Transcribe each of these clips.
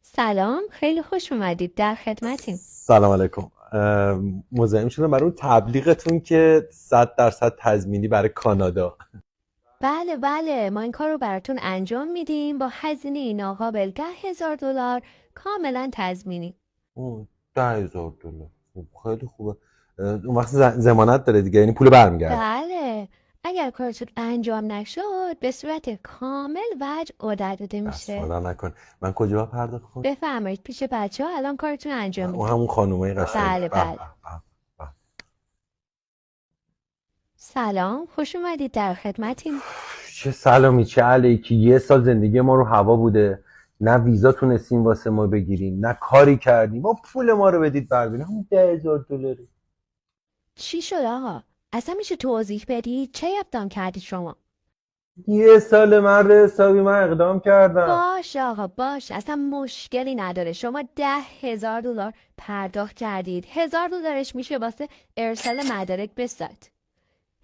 سلام، خیلی خوش اومدید. در خدمتیم. سلام علیکم. مزاحم شدم برای اون تبلیغتون که 100% تضمینی برای کانادا. بله بله، ما این کار رو براتون انجام میدیم با هزینه ناقابل $10,000 کاملا تضمینی. اوه، $10,000. خیلی خوبه. اون وقت ضمانت داره دیگه، یعنی پول برمیگرده. بله، اگر کارتون انجام نشد به صورت کامل وجه عدت داده دست میشه. خدا نکن. من کجا باید پرداخت کنم؟ بفرمایید پیش بچه ها، الان کارتون انجام اون میدیم. همون خانومه قشنگ. بله به بله. به به به. سلام، خوش اومدید. در خدمتیم. چه سلامی چه علیکی. 1 سال زندگی ما رو هوا بوده، نه ویزا تونستیم واسه ما بگیریم، نه کاری کردیم، ما پول ما رو بدید برداریم. همون $10,000. چی شد آقا؟ اصلا میشه توضیح بدید چه اقدام کردید شما؟ 1 سال مرد حسابی من اقدام کردم. باش آقا باش، اصلا مشکلی نداره. شما $10,000 پرداخت کردید. $1,000 میشه واسه ارسال مدارک به سایت.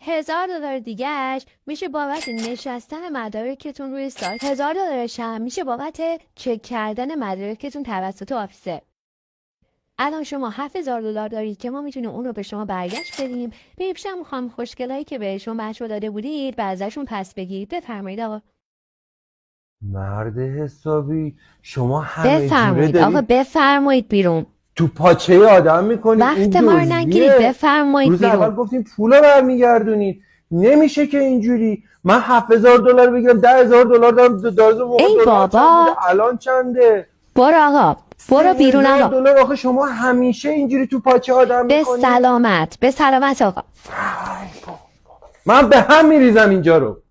$1,000 دیگهش میشه بابت نشستن مدارکتون روی سایت. $1,000 هم میشه بابت چک کردن مدارکتون توسط آفیسر. الان شما $7,000 دارید که ما میتونیم اون رو به شما برگشت بدیم. به پیشم خانم خوشگلایی که بهشون بچه داده بودید و ازشون پس بگیرید. بفرمایید آقا. مرد حسابی شما همه جوره بفرمایید آقا، دارید بفرمایید بیرون. تو پاچه آدم میکنید. این وقت ما رو نگیرید، دزدیه. بفرمایید روز اول بیرون. گفتیم پولا برمیگردونید، نمیشه که اینجوری. من $7,000 بگیرم $10,000 دارم. دارم موقع ای دلار چند بوده بابا، الان چنده؟ برو آقا، سه برو بیرون هزار آقا. دلار آخه شما همیشه اینجوری تو پاچه آدم به میکنید. سلامت، به سلامت آقا. من به هم میریزم اینجا رو.